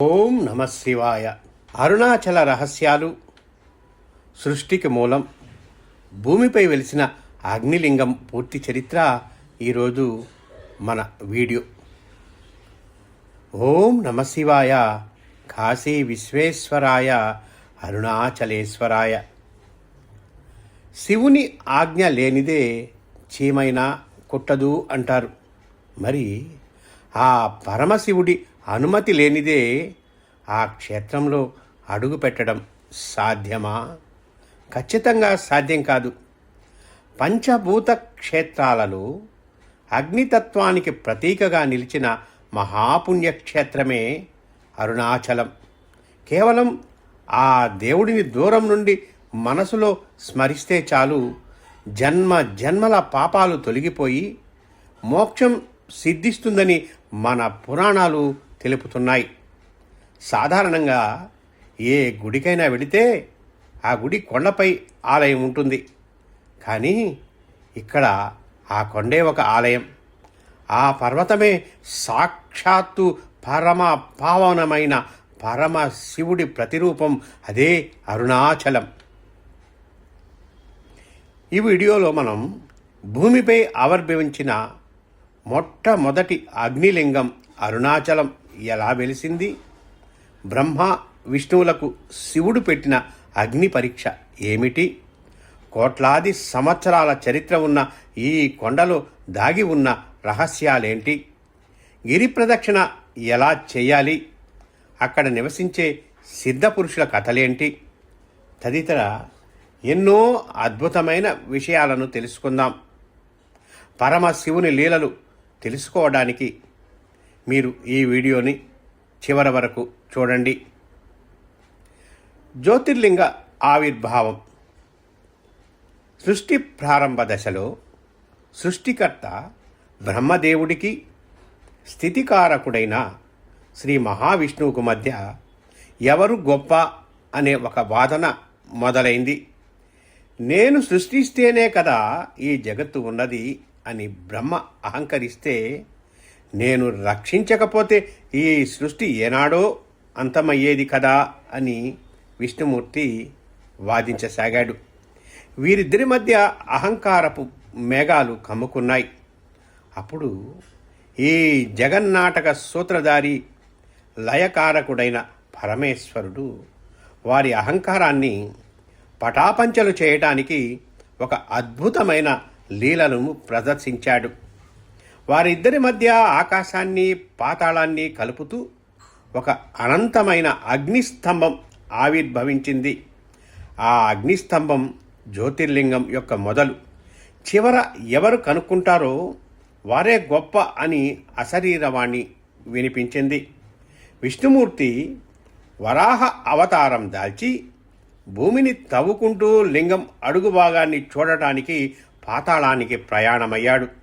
ఓం నమ శివాయ. అరుణాచల రహస్యాలు. సృష్టికి మూలం. భూమిపై వెలిసిన అగ్నిలింగం పూర్తి చరిత్ర ఈరోజు మన వీడియో. ఓం నమ శివాయ. కాశీ విశ్వేశ్వరాయ, అరుణాచలేశ్వరాయ. శివుని ఆజ్ఞ లేనిదే చీమైనా కుట్టదు అంటారు. మరి ఆ పరమశివుడి అనుమతి లేనిదే ఆ క్షేత్రంలో అడుగు పెట్టడం సాధ్యమా? ఖచ్చితంగా సాధ్యం కాదు. పంచభూత క్షేత్రాలలో అగ్నితత్వానికి ప్రతీకగా నిలిచిన మహాపుణ్యక్షేత్రమే అరుణాచలం. కేవలం ఆ దేవుడిని దూరం నుండి మనసులో స్మరిస్తే చాలు, జన్మ జన్మల పాపాలు తొలగిపోయి మోక్షం సిద్ధిస్తుందని మన పురాణాలు తెలుపుతున్నాయి. సాధారణంగా ఏ గుడికైనా వెళితే ఆ గుడి కొండపై ఆలయం ఉంటుంది. కానీ ఇక్కడ ఆ కొండే ఒక ఆలయం. ఆ పర్వతమే సాక్షాత్తు పరమ పావనమైన పరమ శివుడి ప్రతిరూపం. అదే అరుణాచలం. ఈ వీడియోలో మనం భూమిపై ఆవిర్భవించిన మొట్టమొదటి అగ్నిలింగం అరుణాచలం ఎలా వెలిసింది, బ్రహ్మ విష్ణువులకు శివుడు పెట్టిన అగ్ని పరీక్ష ఏమిటి, కోట్లాది సంవత్సరాల చరిత్ర ఉన్న ఈ కొండలో దాగి ఉన్న రహస్యాలేంటి, గిరి ప్రదక్షిణ ఎలా చేయాలి, అక్కడ నివసించే సిద్ధపురుషుల కథలేంటి తదితర ఎన్నో అద్భుతమైన విషయాలను తెలుసుకుందాం. పరమశివుని లీలలు తెలుసుకోవడానికి మీరు ఈ వీడియోని చివరి వరకు చూడండి. జ్యోతిర్లింగ ఆవిర్భావం. సృష్టి ప్రారంభ దశలో సృష్టికర్త బ్రహ్మదేవుడికి స్థితికారకుడైన శ్రీ మహావిష్ణువుకు మధ్య ఎవరు గొప్ప అనే ఒక వాదన మొదలైంది. నేను సృష్టిస్తేనే కదా ఈ జగత్తు ఉన్నది అని బ్రహ్మ అహంకరిస్తే, నేను రక్షించకపోతే ఈ సృష్టి ఏనాడో అంతమయ్యేది కదా అని విష్ణుమూర్తి వాదించసాగాడు. వీరిద్దరి మధ్య అహంకారపు మేఘాలు కమ్ముకున్నాయి. అప్పుడు ఈ జగన్నాటక సూత్రధారి లయకారకుడైన పరమేశ్వరుడు వారి అహంకారాన్ని పటాపంచలు చేయటానికి ఒక అద్భుతమైన లీలను ప్రదర్శించాడు. వారిద్దరి మధ్య ఆకాశాన్ని పాతాళాన్ని కలుపుతూ ఒక అనంతమైన అగ్నిస్తంభం ఆవిర్భవించింది. ఆ అగ్నిస్తంభం జ్యోతిర్లింగం యొక్క మొదలు. చివర ఎవరు కనుక్కుంటారో వారే గొప్ప అని అశరీరవాణి వినిపించింది. విష్ణుమూర్తి వరాహ అవతారం దాల్చి భూమిని తవ్వుకుంటూ లింగం అడుగు భాగాన్ని చూడటానికి పాతాళానికి ప్రయాణమయ్యాడు.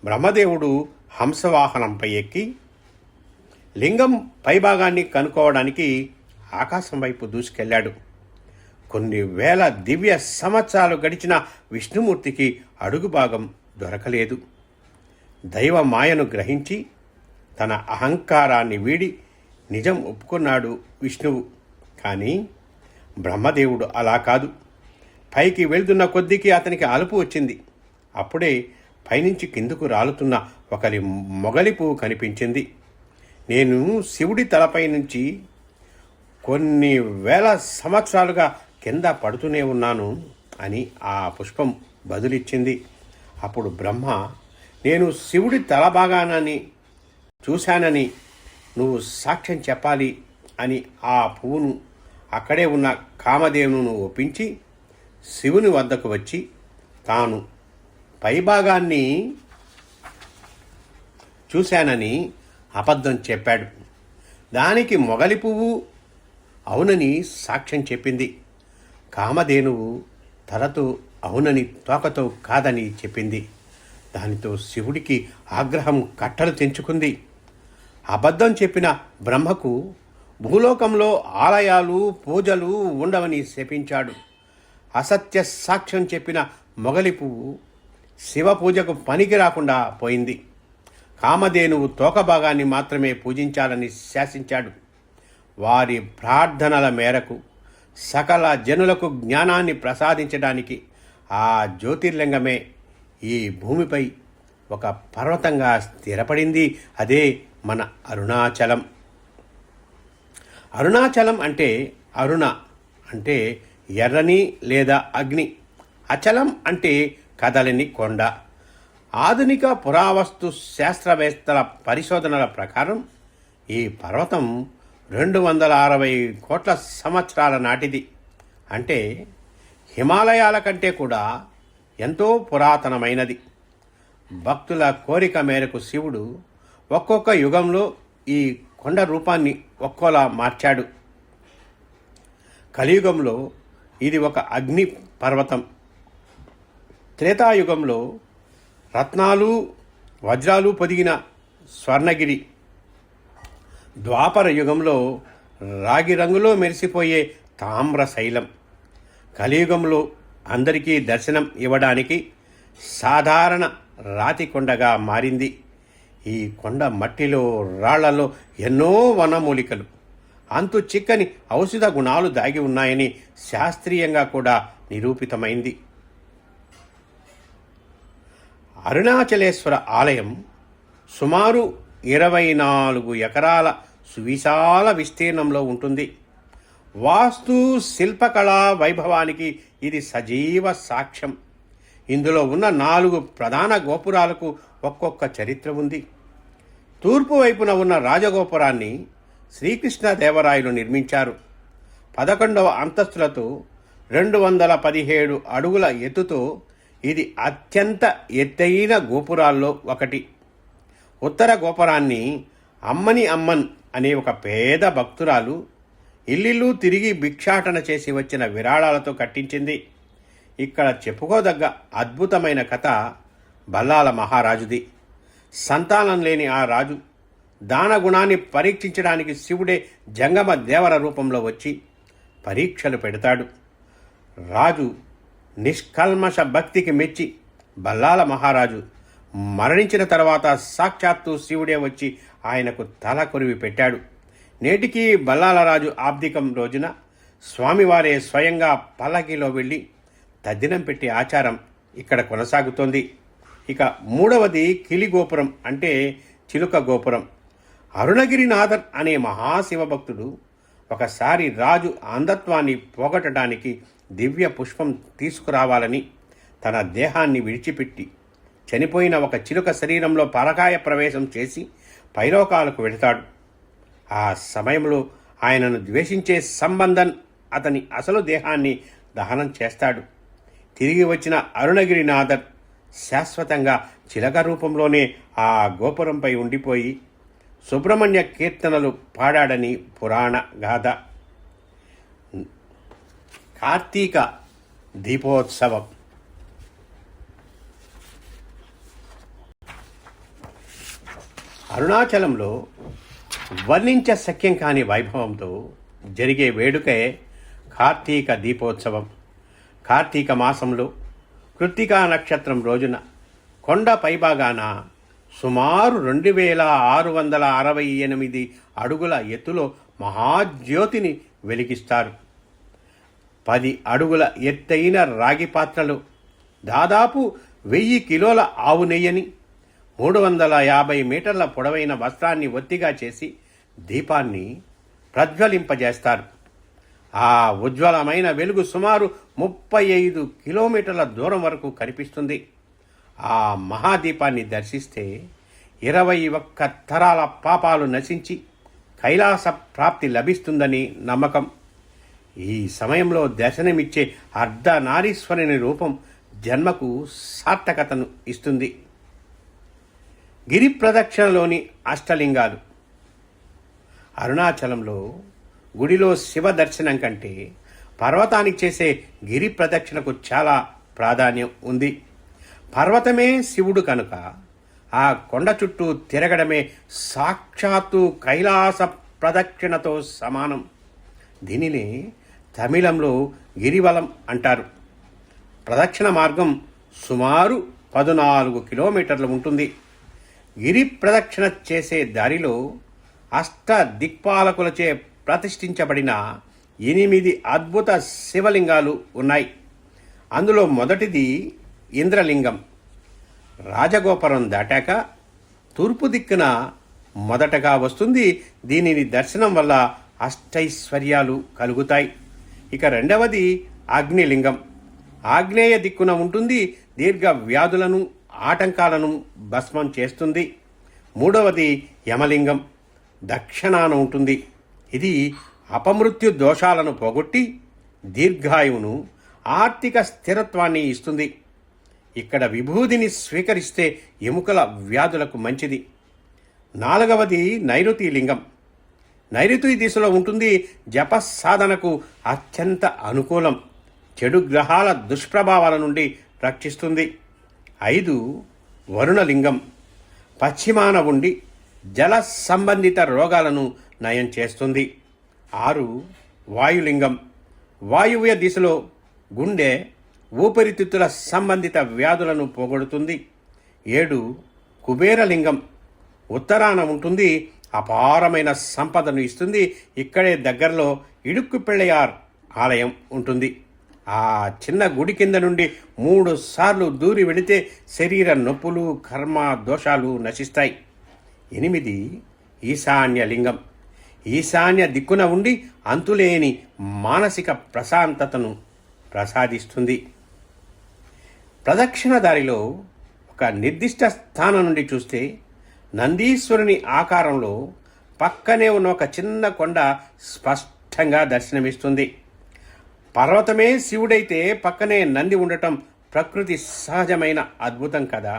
బ్రహ్మదేవుడు హంసవాహనంపై ఎక్కి లింగం పైభాగాన్ని కనుక్కోవడానికి ఆకాశం వైపు దూసుకెళ్లాడు. కొన్ని వేల దివ్య సంవత్సరాలు గడిచిన విష్ణుమూర్తికి అడుగు భాగం దొరకలేదు. దైవ మాయను గ్రహించి తన అహంకారాన్ని వీడి నిజం ఒప్పుకున్నాడు విష్ణువు. కానీ బ్రహ్మదేవుడు అలా కాదు. పైకి వెళ్తున్న కొద్దికి అతనికి అలుపు వచ్చింది. అప్పుడే పైనుంచి కిందకు రాలుతున్న ఒకరి మొగలి పువ్వు కనిపించింది. నేను శివుడి తలపై నుంచి కొన్ని వేల సంవత్సరాలుగా కింద పడుతూనే ఉన్నాను అని ఆ పుష్పం బదులిచ్చింది. అప్పుడు బ్రహ్మ, నేను శివుడి తల భాగానని చూశానని నువ్వు సాక్ష్యం చెప్పాలి అని ఆ పువ్వును అక్కడే ఉన్న కామధేనును ఒప్పించి శివుని వద్దకు వచ్చి తాను పైభాగాన్ని చూశానని అబద్ధం చెప్పాడు. దానికి మొగలి పువ్వు అవునని సాక్ష్యం చెప్పింది. కామధేనువు తలతో అవునని తోకతో కాదని చెప్పింది. దానితో శివుడికి ఆగ్రహం కట్టలు తెంచుకుంది. అబద్ధం చెప్పిన బ్రహ్మకు భూలోకంలో ఆలయాలు పూజలు ఉండవని శపించాడు. అసత్య సాక్ష్యం చెప్పిన మొగలి పువ్వు శివ పూజకు పనికి రాకుండా పోయింది. కామధేనువు తోక భాగాన్ని మాత్రమే పూజించాలని శాసించాడు. వారి ప్రార్థనల మేరకు సకల జనులకు జ్ఞానాన్ని ప్రసాదించడానికి ఆ జ్యోతిర్లింగమే ఈ భూమిపై ఒక పర్వతంగా స్థిరపడింది. అదే మన అరుణాచలం. అరుణాచలం అంటే అరుణ అంటే ఎర్రని లేదా అగ్ని, అచలం అంటే కదలని కొండ. ఆధునిక పురావస్తు శాస్త్రవేత్తల పరిశోధనల ప్రకారం ఈ పర్వతం 260 కోట్ల సంవత్సరాల నాటిది. అంటే హిమాలయాల కంటే కూడా ఎంతో పురాతనమైనది. భక్తుల కోరిక మేరకు శివుడు ఒక్కొక్క యుగంలో ఈ కొండ రూపాన్ని ఒక్కోలా మార్చాడు. కలియుగంలో ఇది ఒక అగ్ని పర్వతం, త్రేతాయుగంలో రత్నాలు వజ్రాలు పొదిగిన స్వర్ణగిరి, ద్వాపర యుగంలో రాగి రంగులో మెరిసిపోయే తామ్రశైలం, కలియుగంలో అందరికీ దర్శనం ఇవ్వడానికి సాధారణ రాతి కొండగా మారింది. ఈ కొండ మట్టిలో రాళ్లలో ఎన్నో వనమూలికలు, అంతు చిక్కని ఔషధ గుణాలు దాగి ఉన్నాయని శాస్త్రీయంగా కూడా నిరూపితమైంది. అరుణాచలేశ్వర ఆలయం సుమారు 24 ఎకరాల సువిశాల విస్తీర్ణంలో ఉంటుంది. వాస్తు శిల్పకళా వైభవానికి ఇది సజీవ సాక్ష్యం. ఇందులో ఉన్న 4 ప్రధాన గోపురాలకు ఒక్కొక్క చరిత్ర ఉంది. తూర్పు వైపున ఉన్న రాజగోపురాన్ని శ్రీకృష్ణదేవరాయలు నిర్మించారు. 11వ అంతస్తులతో 217 అడుగుల ఎత్తుతో ఇది అత్యంత ఎత్తైన గోపురాల్లో ఒకటి. ఉత్తర గోపురాన్ని అమ్మని అమ్మన్ అనే ఒక పేద భక్తురాలు ఇల్లిల్లు తిరిగి భిక్షాటన చేసి వచ్చిన విరాళాలతో కట్టించింది. ఇక్కడ చెప్పుకోదగ్గ అద్భుతమైన కథ బల్లాల మహారాజుది. సంతానం లేని ఆ రాజు దానగుణాన్ని పరీక్షించడానికి శివుడే జంగమ దేవర రూపంలో వచ్చి పరీక్షలు పెడతాడు. రాజు నిష్కల్మష భక్తికి మెచ్చి బల్లాల మహారాజు మరణించిన తర్వాత సాక్షాత్తు శివుడే వచ్చి ఆయనకు తల కొరివి పెట్టాడు. నేటికి బల్లాలరాజు ఆబ్దికం రోజున స్వామివారే స్వయంగా పల్లకిలో వెళ్ళి తద్దినం పెట్టే ఆచారం ఇక్కడ కొనసాగుతోంది. ఇక 3వది కిలి గోపురం అంటే చిలుక గోపురం. అరుణగిరినాథర్ అనే మహాశివభక్తుడు ఒకసారి రాజు అంధత్వాన్ని పోగొట్టడానికి దివ్య పుష్పం తీసుకురావాలని తన దేహాన్ని విడిచిపెట్టి చనిపోయిన ఒక చిలుక శరీరంలో పరకాయ ప్రవేశం చేసి పైలోకాలకు వెళతాడు. ఆ సమయంలో ఆయనను ద్వేషించే సంబంధన్ అతని అసలు దేహాన్ని దహనం చేస్తాడు. తిరిగి వచ్చిన అరుణగిరినాథర్ శాశ్వతంగా చిలక రూపంలోనే ఆ గోపురంపై ఉండిపోయి సుబ్రహ్మణ్య కీర్తనలు పాడాడని పురాణ గాథ. కార్తీక దీపోత్సవం. అరుణాచలంలో వర్ణించశక్యం కాని వైభవంతో జరిగే వేడుకే కార్తీక దీపోత్సవం. కార్తీక మాసంలో కృత్తికా నక్షత్రం రోజున కొండ పైభాగాన సుమారు 2668 అడుగుల ఎత్తులో మహాజ్యోతిని వెలిగిస్తారు. 10 అడుగుల ఎత్తైన రాగి పాత్రలు, దాదాపు 1000 కిలోల ఆవు నెయ్యని, 350 మీటర్ల పొడవైన వస్త్రాన్ని ఒత్తిగా చేసి దీపాన్ని ప్రజ్వలింపజేస్తారు. ఆ ఉజ్వలమైన వెలుగు సుమారు 35 కిలోమీటర్ల దూరం వరకు కనిపిస్తుంది. ఆ మహాదీపాన్ని దర్శిస్తే 21 తరాల పాపాలు నశించి కైలాస ప్రాప్తి లభిస్తుందని నమ్మకం. ఈ సమయంలో దర్శనమిచ్చే అర్ధనారీశ్వరుని రూపం జన్మకు సార్థకతను ఇస్తుంది. గిరి ప్రదక్షిణలోని అష్టలింగాలు. అరుణాచలంలో గుడిలో శివ దర్శనం కంటే పర్వతానికి చేసే గిరి ప్రదక్షిణకు చాలా ప్రాధాన్యం ఉంది. పర్వతమే శివుడు కనుక ఆ కొండ చుట్టూ తిరగడమే సాక్షాత్తు కైలాస ప్రదక్షిణతో సమానం. దీనిని తమిళంలో గిరివలం అంటారు. ప్రదక్షిణ మార్గం సుమారు 14 కిలోమీటర్లు ఉంటుంది. గిరి ప్రదక్షిణ చేసే దారిలో అష్ట దిక్పాలకులచే ప్రతిష్ఠించబడిన 8 అద్భుత శివలింగాలు ఉన్నాయి. అందులో మొదటిది ఇంద్రలింగం. రాజగోపురం దాటాక తూర్పు దిక్కున మొదటగా వస్తుంది. దీనిని దర్శనం వల్ల అష్టైశ్వర్యాలు కలుగుతాయి. ఇక రెండవది అగ్నిలింగం. ఆగ్నేయ దిక్కున ఉంటుంది. దీర్ఘ వ్యాధులను ఆటంకాలను భస్మం చేస్తుంది. మూడవది యమలింగం. దక్షిణాన ఉంటుంది. ఇది అపమృత్యు దోషాలను పోగొట్టి దీర్ఘాయువును ఆర్థిక స్థిరత్వాన్ని ఇస్తుంది. ఇక్కడ విభూదిని స్వీకరిస్తే ఎముకల వ్యాధులకు మంచిది. నాలుగవది నైరుతి లింగం. నైరుతి దిశలో ఉంటుంది. జప సాధనకు అత్యంత అనుకూలం. చెడు గ్రహాల దుష్ప్రభావాల నుండి రక్షిస్తుంది. 5 వరుణలింగం. పశ్చిమాన ఉండి జల సంబంధిత రోగాలను నయం చేస్తుంది. 6 వాయులింగం. వాయువ్య దిశలో గుండె ఊపిరితిత్తుల సంబంధిత వ్యాధులను పోగొడుతుంది. 7 కుబేరలింగం. ఉత్తరాన ఉంటుంది. అపారమైన సంపదను ఇస్తుంది. ఇక్కడే దగ్గరలో ఇడుక్కు పిళ్ళయార్ ఆలయం ఉంటుంది. ఆ చిన్న గుడి కింద నుండి 3 సార్లు దూరి వెళితే శరీర నొప్పులు కర్మ దోషాలు నశిస్తాయి. 8 ఈశాన్య లింగం. ఈశాన్య దిక్కున ఉండి అంతులేని మానసిక ప్రశాంతతను ప్రసాదిస్తుంది. ప్రదక్షిణ దారిలో ఒక నిర్దిష్ట స్థానం నుండి చూస్తే నందీశ్వరుని ఆకారంలో పక్కనే ఉన్న ఒక చిన్న కొండ స్పష్టంగా దర్శనమిస్తుంది. పర్వతమే శివుడైతే పక్కనే నంది ఉండటం ప్రకృతి సహజమైన అద్భుతం కదా.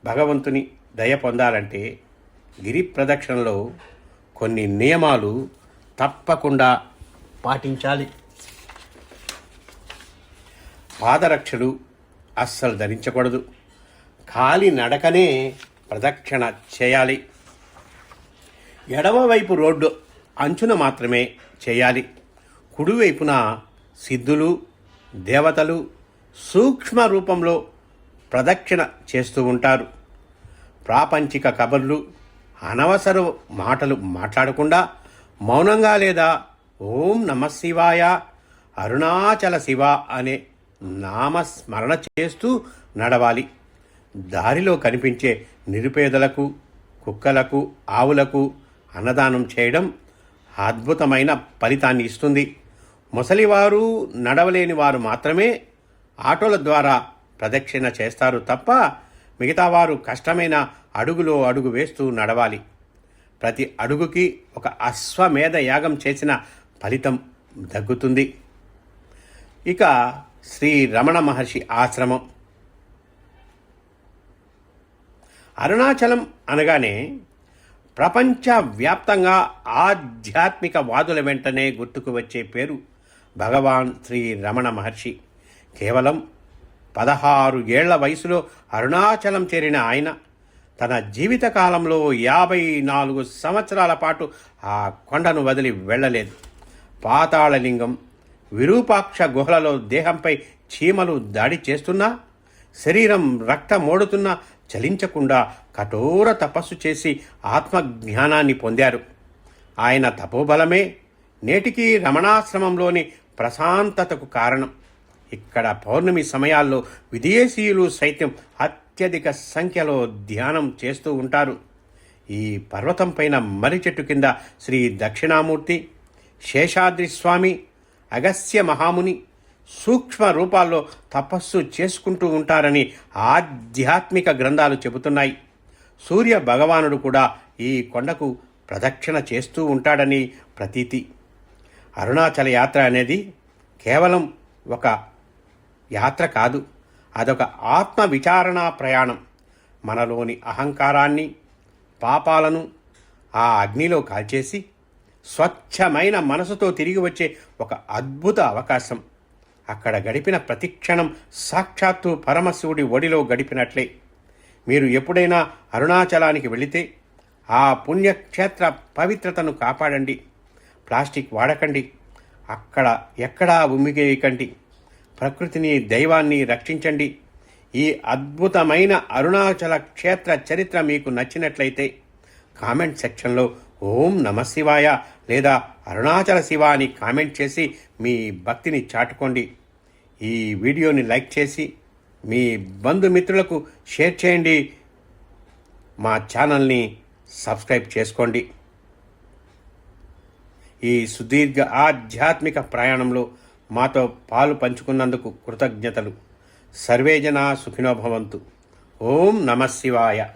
భగవంతుని దయ పొందాలంటే గిరి ప్రదక్షిణలో కొన్ని నియమాలు తప్పకుండా పాటించాలి. పాదరక్షలు అస్సలు ధరించకూడదు. కాలి నడకనే ప్రదక్షిణ చేయాలి. ఎడమవైపు రోడ్డు అంచున మాత్రమే చేయాలి. కుడివైపున సిద్ధులు దేవతలు సూక్ష్మ రూపంలో ప్రదక్షిణ చేస్తూ ఉంటారు. ప్రాపంచిక కబర్లు అనవసర మాటలు మాట్లాడకుండా మౌనంగా లేదా ఓం నమఃశివాయ అరుణాచల శివ అనే నామస్మరణ చేస్తూ నడవాలి. దారిలో కనిపించే నిరుపేదలకు కుక్కలకు ఆవులకు అన్నదానం చేయడం అద్భుతమైన ఫలితాన్ని ఇస్తుంది. ముసలివారు నడవలేని వారు మాత్రమే ఆటోల ద్వారా ప్రదక్షిణ చేస్తారు తప్ప మిగతా వారు కష్టమైన అడుగులో అడుగు వేస్తూ నడవాలి. ప్రతి అడుగుకి ఒక అశ్వమేధ యాగం చేసిన ఫలితం దక్కుతుంది. ఇక శ్రీ రమణ మహర్షి ఆశ్రమం. అరుణాచలం అనగానే ప్రపంచవ్యాప్తంగా ఆధ్యాత్మిక వాదుల వెంటనే గుర్తుకు వచ్చే పేరు భగవాన్ శ్రీ రమణ మహర్షి. కేవలం 16 ఏళ్ల వయసులో అరుణాచలం చేరిన ఆయన తన జీవితకాలంలో 54 సంవత్సరాల పాటు ఆ కొండను వదిలి వెళ్ళలేదు. పాతాళలింగం విరూపాక్ష గుహలలో దేహంపై చీమలు దాడి చేస్తున్నా శరీరం రక్తమోడుతున్నా చలించకుండా కఠోర తపస్సు చేసి ఆత్మజ్ఞానాన్ని పొందారు. ఆయన తపోబలమే నేటికి రమణాశ్రమంలోని ప్రశాంతతకు కారణం. ఇక్కడ పౌర్ణమి సమయాల్లో విదేశీయులు సైతం అత్యధిక సంఖ్యలో ధ్యానం చేస్తూ ఉంటారు. ఈ పర్వతం పైన మర్రి చెట్టు కింద శ్రీ దక్షిణామూర్తి, శేషాద్రి స్వామి, అగస్త్య మహాముని సూక్ష్మ రూపాల్లో తపస్సు చేసుకుంటూ ఉంటారని ఆధ్యాత్మిక గ్రంథాలు చెబుతున్నాయి. సూర్య భగవానుడు కూడా ఈ కొండకు ప్రదక్షిణ చేస్తూ ఉంటాడని ప్రతీతి. అరుణాచల యాత్ర అనేది కేవలం ఒక యాత్ర కాదు, అదొక ఆత్మ విచారణ ప్రయాణం. మనలోని అహంకారాన్ని పాపాలను ఆ అగ్నిలో కాల్చేసి స్వచ్ఛమైన మనసుతో తిరిగి వచ్చే ఒక అద్భుత అవకాశం. అక్కడ గడిపిన ప్రతి క్షణం సాక్షాత్తు పరమశివుడి ఒడిలో గడిపినట్లే. మీరు ఎప్పుడైనా అరుణాచలానికి వెళితే ఆ పుణ్యక్షేత్ర పవిత్రతను కాపాడండి. ప్లాస్టిక్ వాడకండి. అక్కడ ఎక్కడా ఉమ్మిగేయకండి. ప్రకృతిని దైవాన్ని రక్షించండి. ఈ అద్భుతమైన అరుణాచల క్షేత్ర చరిత్ర మీకు నచ్చినట్లయితే కామెంట్ సెక్షన్లో ఓం నమ శివాయ లేదా అరుణాచల శివ అని కామెంట్ చేసి మీ భక్తిని చాటుకోండి. ఈ వీడియోని లైక్ చేసి మీ బంధుమిత్రులకు షేర్ చేయండి. మా ఛానల్ని సబ్స్క్రైబ్ చేసుకోండి. ఈ సుదీర్ఘ ఆధ్యాత్మిక ప్రయాణంలో మాతో పాలు పంచుకున్నందుకు కృతజ్ఞతలు. సర్వే జనా సుఖినో భవంతు. ఓం నమ శివాయ.